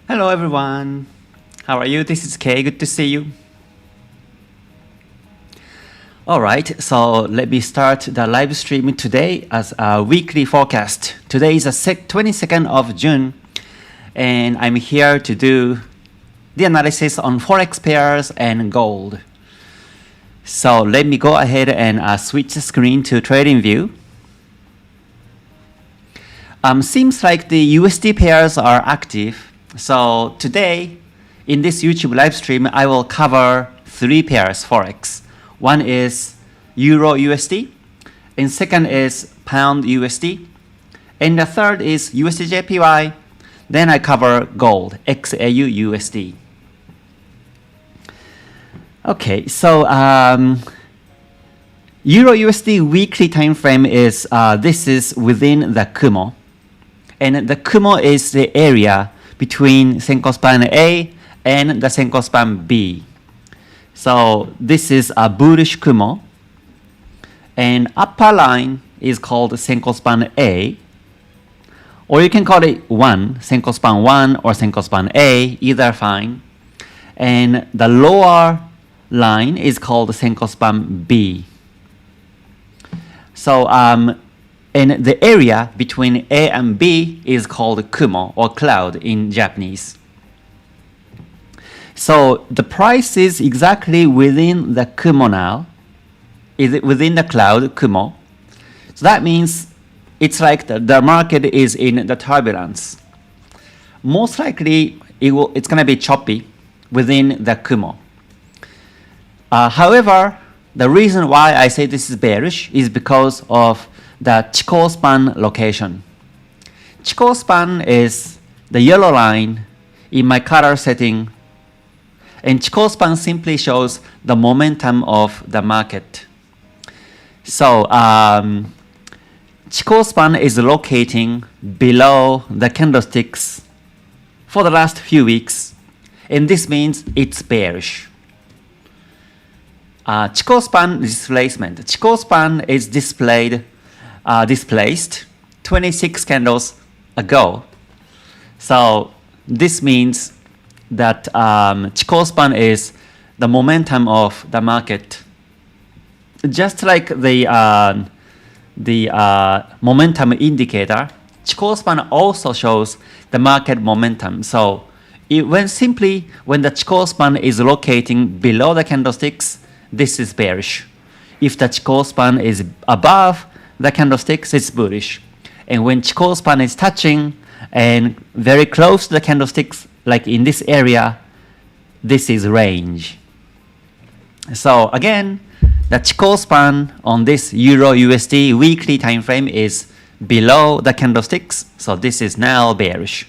Hello everyone. How are you? This is Kay. Good to see you. Alright, so let me start the live stream today as a weekly forecast. Today is the 22nd of June, and I'm here to do the analysis on Forex pairs and gold. So let me go ahead and switch the screen to trading view. Seems like the USD pairs are active. So today, in this YouTube live stream, I will cover 3 pairs Forex. One is Euro USD, and second is Pound USD, and the third is USD JPY. Then I cover gold, XAU USD. Okay, so Euro USD weekly time frame is this is within the Kumo, and the Kumo is the area between Senko span A and the Senko span B. So this is a bullish Kumo, and upper line is called Senko span A, or you can call it 1, Senko span 1 or Senko span A, either fine. And the lower line is called Senko span B. So and the area between A and B is called Kumo or cloud in Japanese. So the price is exactly within the Kumo now. Is it within the cloud Kumo? So that means it's like the market is in the turbulence. Most likely it's going to be choppy within the Kumo. However, the reason why I say this is bearish is because of the Chikou span location. Chikou span is the yellow line in my color setting, and Chikou span simply shows the momentum of the market. So Chikou span is locating below the candlesticks for the last few weeks, and this means it's bearish. Chikou span displacement. Chikou span is displaced 26 candles ago. So this means that Chikou span is the momentum of the market. Just like the momentum indicator, Chikou span also shows the market momentum. So when the Chikou span is locating below the candlesticks, this is bearish. If the Chikou span is above the candlesticks, it's bullish. And when Chikou span is touching and very close to the candlesticks, like in this area, this is range. So again, the Chikou span on this Euro USD weekly time frame is below the candlesticks, so this is now bearish.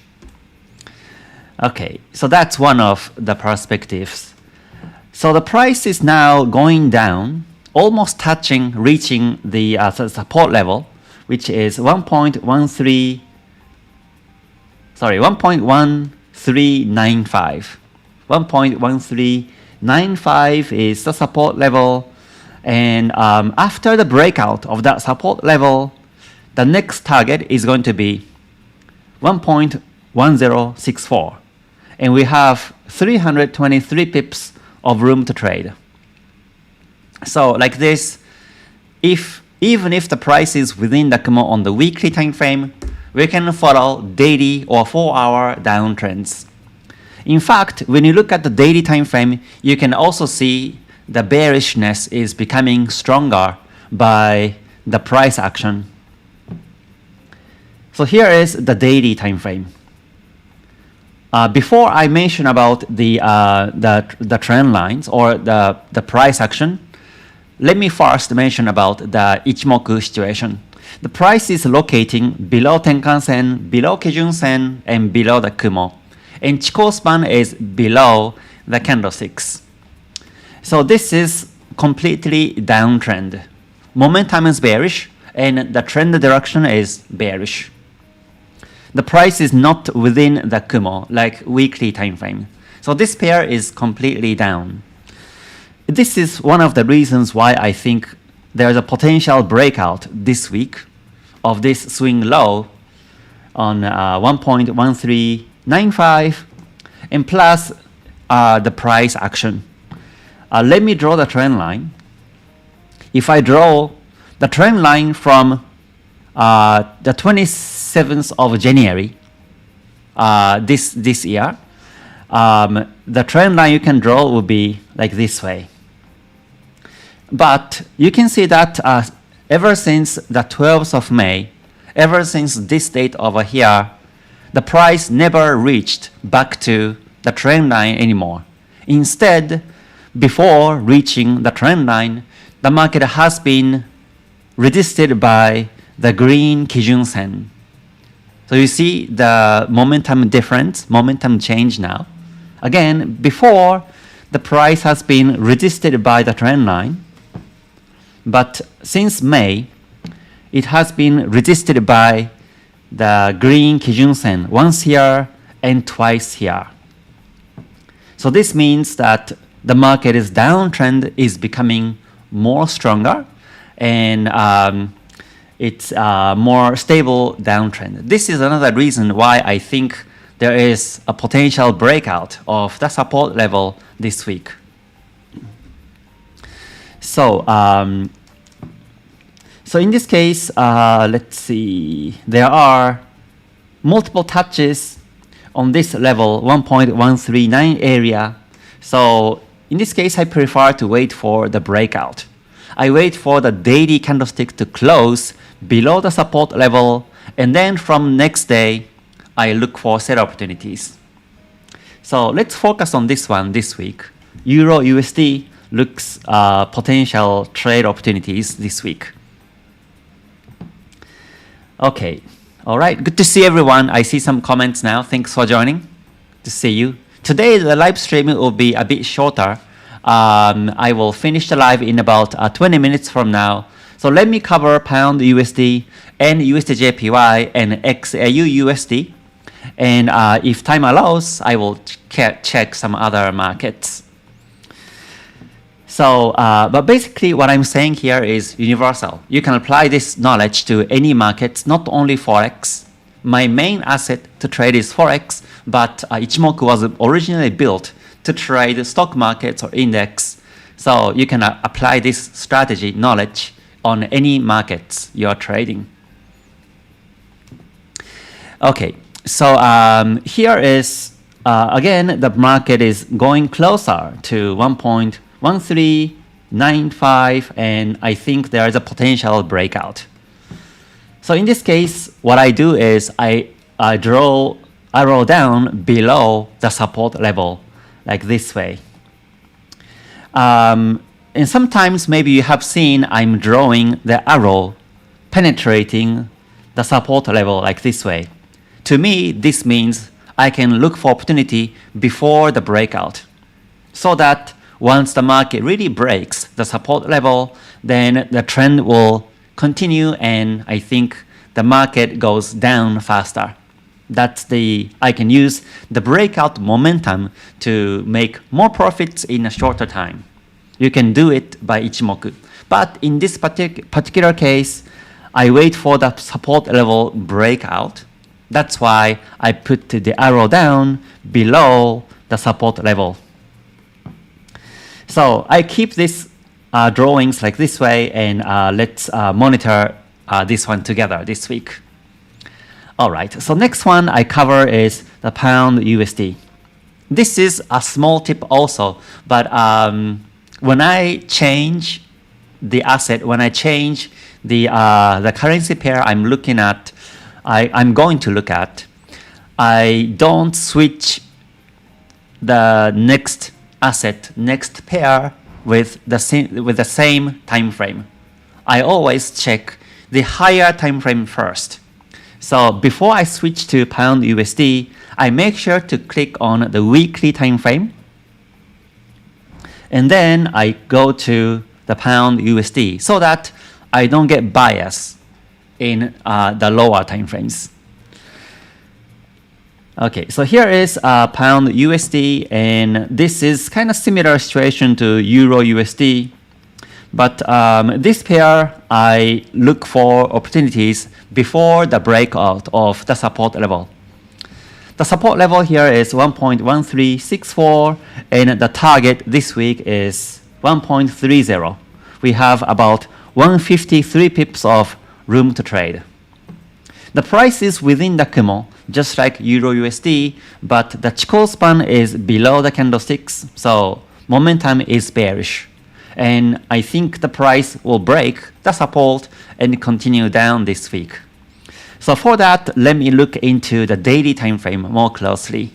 Okay, so that's one of the perspectives. So the price is now going down, almost reaching the support level, which is 1.1395. 1.1395 is the support level. And after the breakout of that support level, the next target is going to be 1.1064. And we have 323 pips of room to trade. So like this, even if the price is within the Kumo on the weekly time frame, we can follow daily or 4-hour downtrends. In fact, when you look at the daily time frame, you can also see the bearishness is becoming stronger by the price action. So here is the daily time frame. Before I mention about the trend lines or the price action, let me first mention about the Ichimoku situation. The price is locating below Tenkan-sen, below Kijun-sen, and below the Kumo. And Chikou span is below the candlesticks. So this is completely downtrend. Momentum is bearish, and the trend direction is bearish. The price is not within the Kumo, like weekly time frame. So this pair is completely down. This is one of the reasons why I think there's a potential breakout this week of this swing low on 1.1395 and plus the price action. Let me draw the trend line. If I draw the trend line from the 27th of January this year, the trend line you can draw will be like this way. But you can see that ever since the 12th of May, ever since this date over here, the price never reached back to the trend line anymore. Instead, before reaching the trend line, the market has been resisted by the green Kijun Sen. So you see the momentum difference, momentum change now. Again, before, the price has been resisted by the trend line, but since May, it has been resisted by the green Kijun Sen once here and twice here. So this means that the market's downtrend is becoming more stronger, and it's a more stable downtrend. This is another reason why I think there is a potential breakout of the support level this week. So, so in this case, let's see, there are multiple touches on this level, 1.139 area. So in this case, I prefer to wait for the breakout. I wait for the daily candlestick to close below the support level, and then from next day, I look for sell opportunities. So let's focus on this one this week. Euro USD looks potential trade opportunities this week. Okay, all right, good to see everyone. I see some comments now. Thanks for joining. Good to see you. Today, the live stream will be a bit shorter. I will finish the live in about 20 minutes from now. So let me cover Pound USD and USD JPY and XAU USD. And if time allows, I will check some other markets. So, but basically what I'm saying here is universal. You can apply this knowledge to any markets, not only Forex. My main asset to trade is Forex, but Ichimoku was originally built to trade stock markets or index. So you can apply this strategy knowledge on any markets you are trading. Okay, so here is, again, the market is going closer to 1.1395, and I think there is a potential breakout. So in this case, what I do is I draw arrow down below the support level, like this way. And sometimes maybe you have seen I'm drawing the arrow penetrating the support level like this way. To me, this means I can look for opportunity before the breakout, so that once the market really breaks the support level, then the trend will continue, and I think the market goes down faster. That's I can use the breakout momentum to make more profits in a shorter time. You can do it by Ichimoku. But in this particular case, I wait for the support level breakout. That's why I put the arrow down below the support level. So I keep these drawings like this way, and let's monitor this one together this week. All right, so next one I cover is the Pound USD. This is a small tip also, but when I change the asset, when I change the currency pair I'm looking at, I'm going to look at, I don't switch the next asset, next pair with the same time frame. I always check the higher time frame first. So before I switch to Pound USD, I make sure to click on the weekly time frame, and then I go to the Pound USD so that I don't get bias in the lower time frames. Okay, so here is Pound USD, and this is kind of similar situation to Euro USD. But this pair, I look for opportunities before the breakout of the support level. The support level here is 1.1364 and the target this week is 1.30. We have about 153 pips of room to trade. The price is within the Kumo, just like Euro USD, but the Chikou span is below the candlesticks, so momentum is bearish. And I think the price will break the support and continue down this week. So for that, let me look into the daily time frame more closely.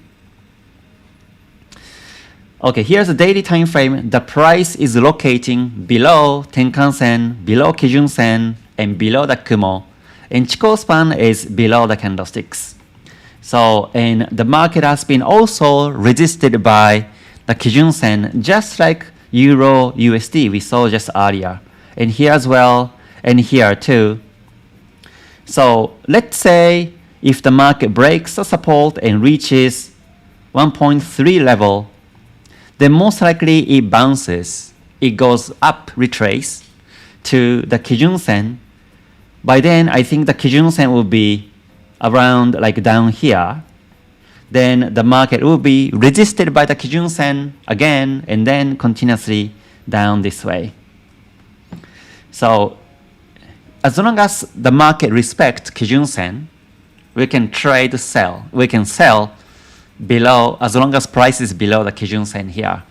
Okay, here's the daily time frame. The price is locating below Tenkan-sen, below Kijun-sen, and below the Kumo. And Chikou span is below the candlesticks. So, and the market has been also resisted by the Kijun-sen, just like Euro USD we saw just earlier. And here as well, and here too. So let's say if the market breaks the support and reaches 1.3 level, then most likely it bounces. It goes up, retrace to the Kijun-sen. By then, I think the Kijun-sen will be around like down here. Then the market will be resisted by the Kijun-sen again and then continuously down this way. So as long as the market respects Kijun-sen, we can trade sell. We can sell below as long as price is below the Kijun-sen here.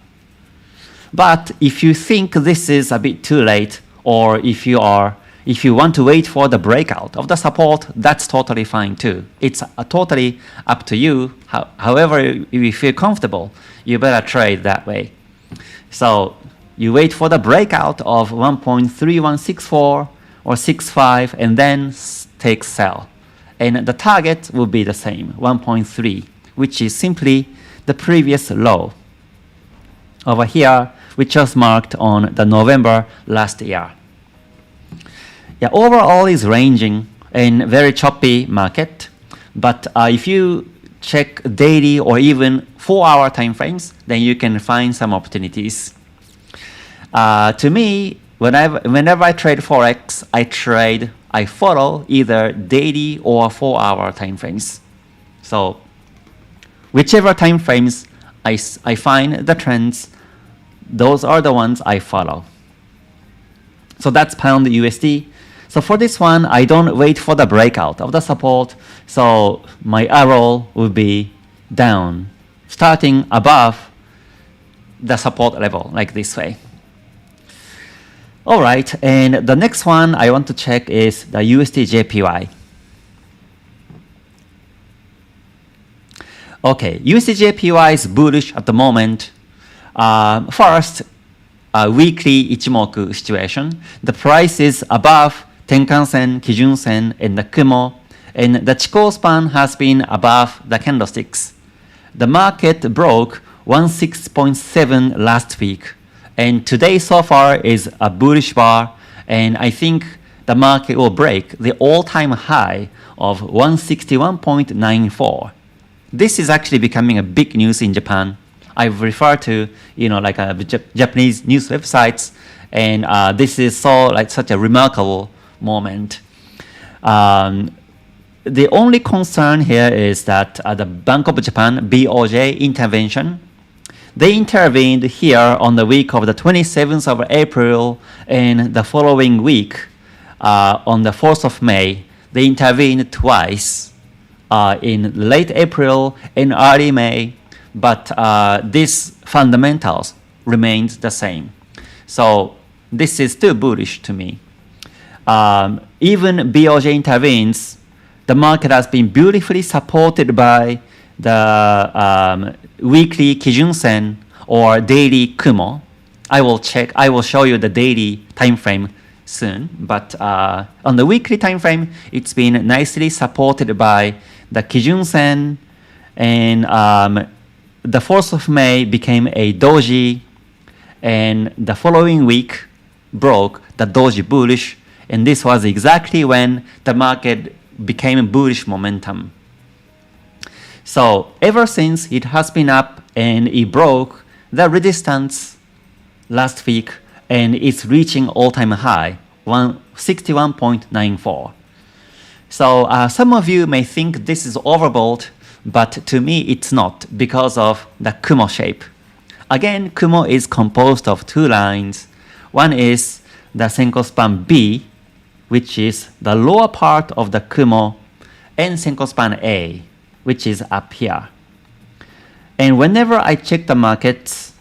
But if you think this is a bit too late, or if you want to wait for the breakout of the support, that's totally fine too. It's totally up to you. However you feel comfortable, you better trade that way. So you wait for the breakout of 1.3164 or 65 and then take sell. And the target will be the same, 1.3, which is simply the previous low over here, which was marked on the November last year. Yeah, overall is ranging in very choppy market, but if you check daily or even 4-hour time frames, then you can find some opportunities. To me, whenever I trade Forex, I follow either daily or 4-hour time frames. So whichever time frames I find the trends, those are the ones I follow. So that's pound USD. So for this one, I don't wait for the breakout of the support. So my arrow will be down, starting above the support level, like this way. All right, and the next one I want to check is the USD JPY. Okay, USD JPY is bullish at the moment. First, weekly Ichimoku situation. The price is above Tenkan-sen, Kijun-sen, and the Kumo, and the Chikou span has been above the candlesticks. The market broke 16.7 last week, and today so far is a bullish bar, and I think the market will break the all-time high of 161.94. This is actually becoming a big news in Japan. I've referred to, like Japanese news websites, and this is such a remarkable moment. The only concern here is that the Bank of Japan, BOJ intervention, they intervened here on the week of the 27th of April, and the following week, on the 4th of May, they intervened twice in late April and early May, but these fundamentals remained the same. So this is still bullish to me. Even BOJ intervenes, the market has been beautifully supported by the weekly Kijun-sen or daily Kumo. I will show you the daily time frame soon, but on the weekly time frame, it's been nicely supported by the Kijun-sen, and the 4th of May became a doji, and the following week broke the doji bullish, and this was exactly when the market became bullish momentum. So ever since, it has been up, and it broke the resistance last week, and it's reaching all-time high, 161.94. So some of you may think this is overbought, but to me it's not because of the Kumo shape. Again, Kumo is composed of two lines. One is the Senko span B, which is the lower part of the Kumo, and Senko span A, which is up here. And whenever I check the markets,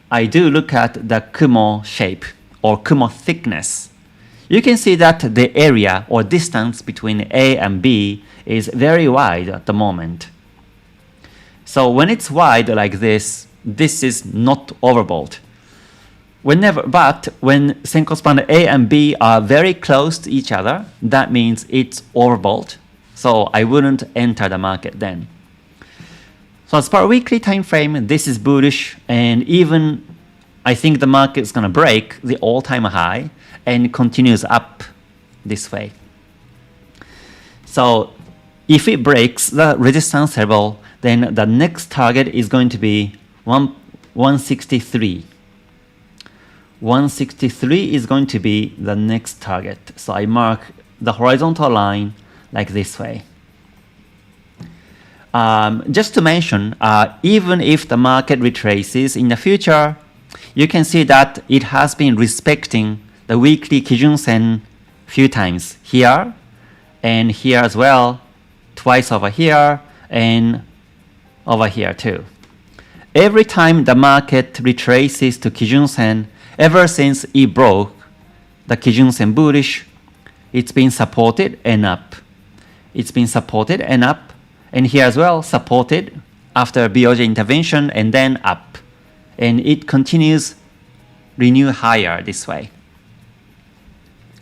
I do look at the Kumo shape or Kumo thickness. You can see that the area or distance between A and B is very wide at the moment. So when it's wide like this is not overbought. But when Senko span A and B are very close to each other, that means it's overbought. So I wouldn't enter the market then. So as per weekly time frame, this is bullish, and even I think the market is going to break the all-time high and continues up this way. So if it breaks the resistance level, then the next target is going to be 163. 163 is going to be the next target. So I mark the horizontal line like this way. Just to mention, even if the market retraces in the future, you can see that it has been respecting the weekly Kijun Sen few times here and here as well, twice over here and over here too. Every time the market retraces to Kijun Sen, ever since it broke the Kijun Sen bullish, it's been supported and up. It's been supported and up, and here as well, supported after BOJ intervention and then up. And it continues renew higher this way.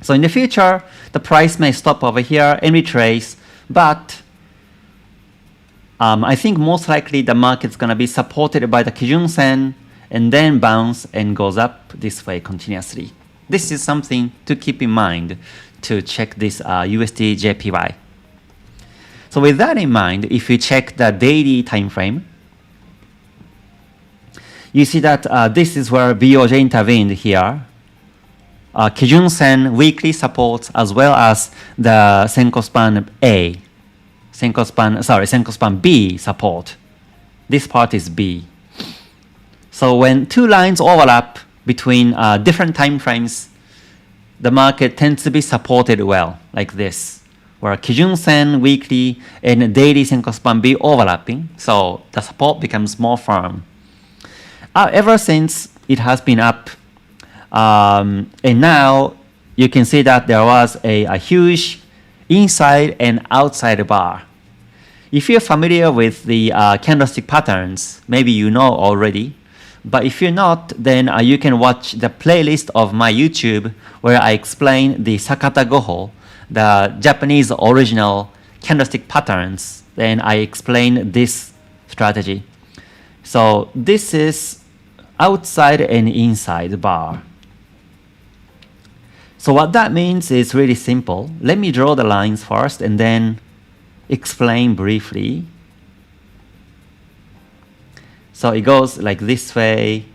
So in the future, the price may stop over here and retrace, but I think most likely the market's going to be supported by the Kijun Sen and then bounce and goes up this way continuously. This is something to keep in mind to check this USD JPY. So with that in mind, if you check the daily time frame, you see that this is where BOJ intervened here. Kijun Sen weekly supports as well as the Senko span A. Senko span B support. This part is B. So when two lines overlap between different time frames, the market tends to be supported well, like this, where Kijun Sen weekly and daily Senko span B overlapping, so the support becomes more firm. Ever since it has been up, and now you can see that there was a huge inside and outside bar. If you're familiar with the candlestick patterns, maybe you know already. But if you're not, then you can watch the playlist of my YouTube where I explain the Sakata Goho, the Japanese original candlestick patterns. Then I explain this strategy. So this is outside and inside bar. So what that means is really simple. Let me draw the lines first and then explain briefly. So it goes like this way,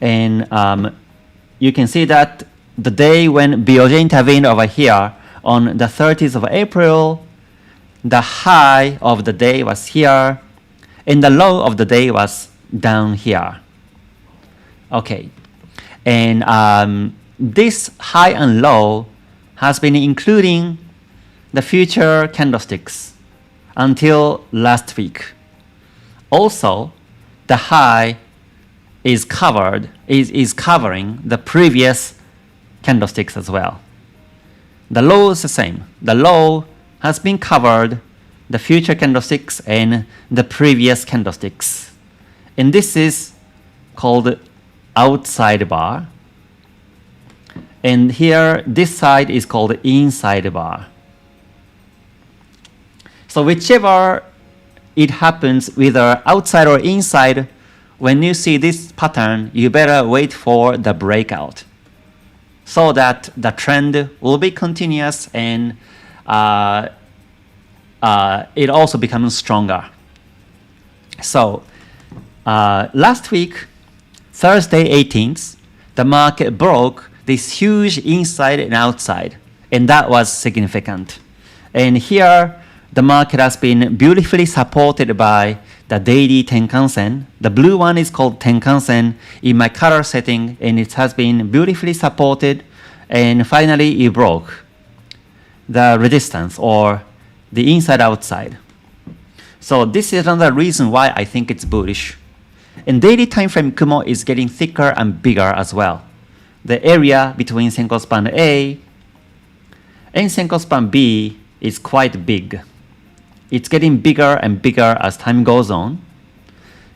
and you can see that the day when BOJ intervened over here on the 30th of April, the high of the day was here, and the low of the day was down here. Okay, and this high and low has been including the future candlesticks until last week. Also, the high is covering the previous candlesticks as well. The low is the same. The low has been covered the future candlesticks and the previous candlesticks. And this is called outside bar. And here, this side is called inside bar. So whichever it happens whether outside or inside, when you see this pattern, you better wait for the breakout so that the trend will be continuous and it also becomes stronger. So last week, Thursday 18th, the market broke this huge inside and outside, and that was significant. And here, the market has been beautifully supported by the daily Tenkan-sen. The blue one is called Tenkan-sen in my color setting, and it has been beautifully supported, and finally it broke the resistance or the inside-outside. So this is another reason why I think it's bullish. And daily time frame Kumo is getting thicker and bigger as well. The area between Senko span A and Senko span B is quite big. It's getting bigger and bigger as time goes on.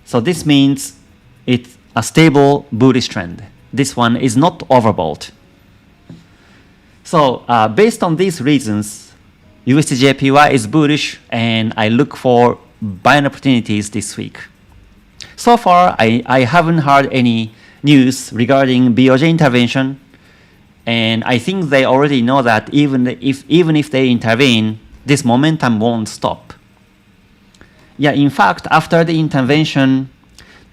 So this means it's a stable bullish trend. This one is not overbought. So based on these reasons, USD JPY is bullish, and I look for buying opportunities this week. So far, I haven't heard any news regarding BOJ intervention, and I think they already know that even if they intervene, this momentum won't stop. Yeah, in fact, after the intervention,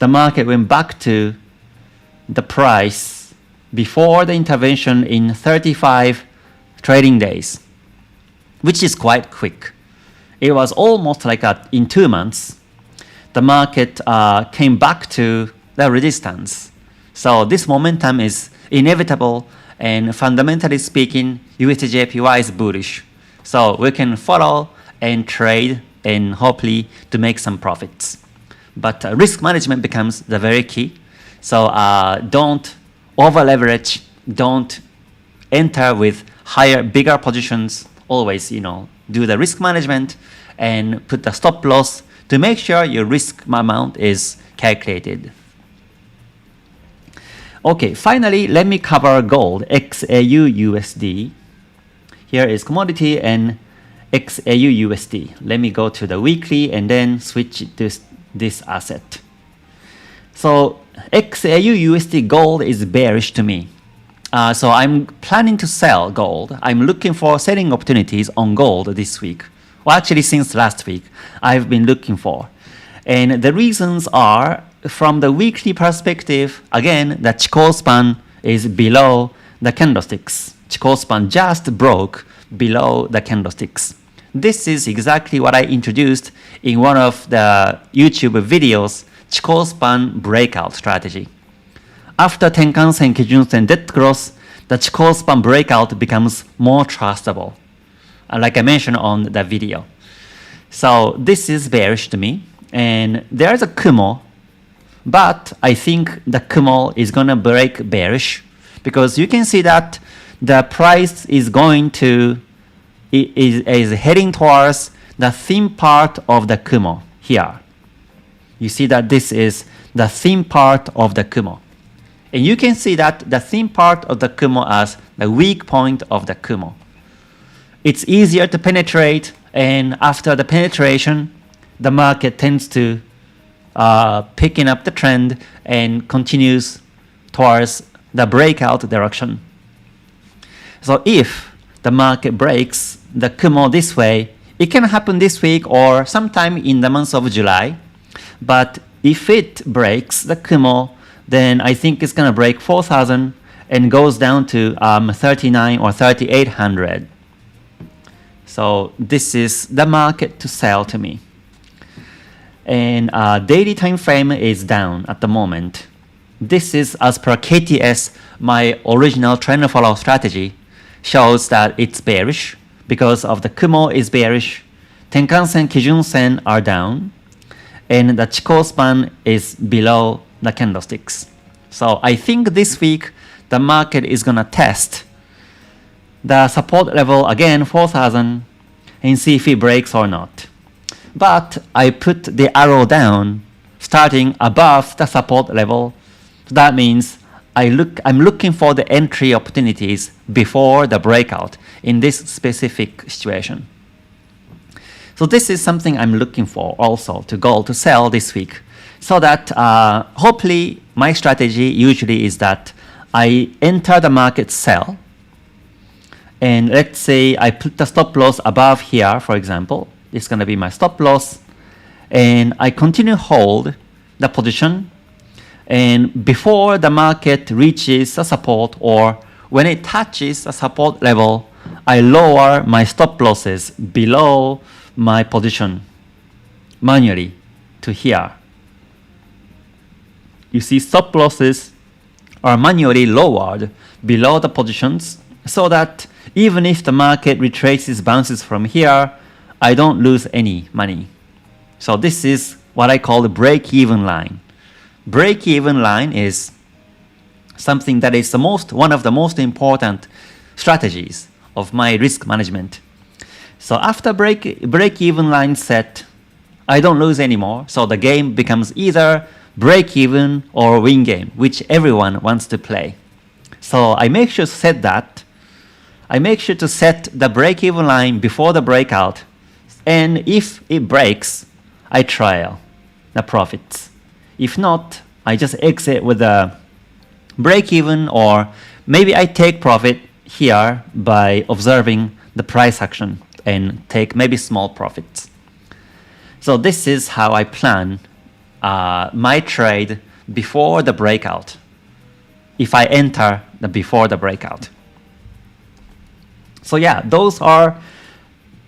the market went back to the price before the intervention in 35 trading days, which is quite quick. It was almost like in 2 months, the market came back to the resistance. So this momentum is inevitable, and fundamentally speaking, USD JPY is bullish. So we can follow and trade and hopefully to make some profits. But risk management becomes the very key. So don't over leverage, don't enter with bigger positions. Always, do the risk management and put the stop loss to make sure your risk amount is calculated. Okay, finally, let me cover gold, XAU USD. Here is commodity and XAU USD. Let me go to the weekly and then switch to this asset. So XAU USD gold is bearish to me. So I'm planning to sell gold. I'm looking for selling opportunities on gold this week. Well, actually, since last week, I've been looking for. And the reasons are, from the weekly perspective, again, the Chikou span is below the candlesticks. Chikou span just broke below the candlesticks. This is exactly what I introduced in one of the YouTube videos, Chikou span breakout strategy. After Tenkan-sen, Kijun-sen, dead cross, the Chikou span breakout becomes more trustable, like I mentioned on the video. So this is bearish to me. And there's a Kumo, but I think the Kumo is going to break bearish, because you can see that the price is going to, is heading towards the thin part of the Kumo here. You see that this is the thin part of the Kumo. And you can see that the thin part of the Kumo as the weak point of the Kumo. It's easier to penetrate, and after the penetration, the market tends to picking up the trend and continues towards the breakout direction. So if the market breaks the Kumo this way, it can happen this week or sometime in the month of July. But if it breaks the Kumo, then I think it's going to break 4,000 and goes down to 39 or 3,800. So this is the market to sell to me. And daily time frame is down at the moment. This is, as per KTS, my original trend follow strategy shows that it's bearish because of the Kumo is bearish, Tenkan-sen, Kijun-sen are down, and the Chikou span is below the candlesticks. So I think this week the market is going to test the support level again, 4,000, and see if it breaks or not. But I put the arrow down starting above the support level. So that means I'm looking for the entry opportunities before the breakout in this specific situation. So this is something I'm looking for also to go to sell this week. So that hopefully my strategy usually is that I enter the market sell. And let's say I put the stop loss above here, for example. It's going to be my stop loss. And I continue hold the position. And before the market reaches a support, or when it touches a support level, I lower my stop losses below my position manually to here. You see stop losses are manually lowered below the positions so that even if the market retraces bounces from here, I don't lose any money. So this is what I call the break-even line. Break-even line is something that is one of the most important strategies of my risk management. So after break-even line set, I don't lose anymore. So the game becomes either break-even or win game, which everyone wants to play. So I make sure to set that. I make sure to set the break-even line before the breakout. And if it breaks, I trail the profits. If not, I just exit with a break-even, or maybe I take profit here by observing the price action and take maybe small profits. So this is how I plan my trade before the breakout, if I enter before the breakout. So yeah, those are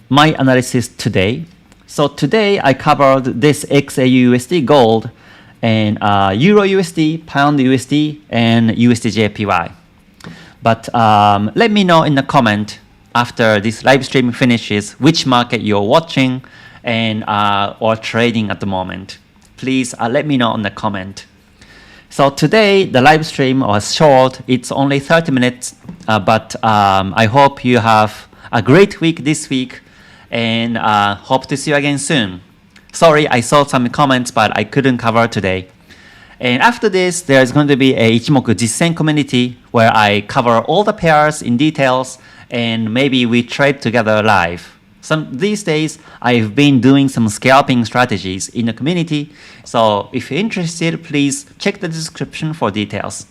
my analysis today. So today I covered this XAUUSD gold and Euro USD, Pound USD, and USD JPY. But let me know in the comment after this live stream finishes which market you're watching and or trading at the moment. Please let me know in the comment. So today the live stream was short. It's only 30 minutes, but I hope you have a great week this week, and hope to see you again soon. Sorry, I saw some comments, but I couldn't cover today. And after this, there's going to be a Ichimoku Jissen Community where I cover all the pairs in details, and maybe we trade together live. These days, I've been doing some scalping strategies in the community. So if you're interested, please check the description for details.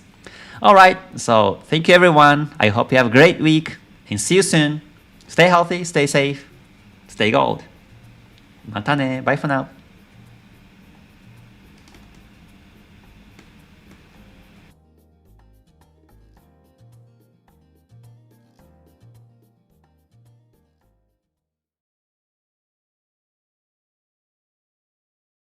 All right, so thank you everyone. I hope you have a great week and see you soon. Stay healthy, stay safe, stay gold. またね. Bye for now.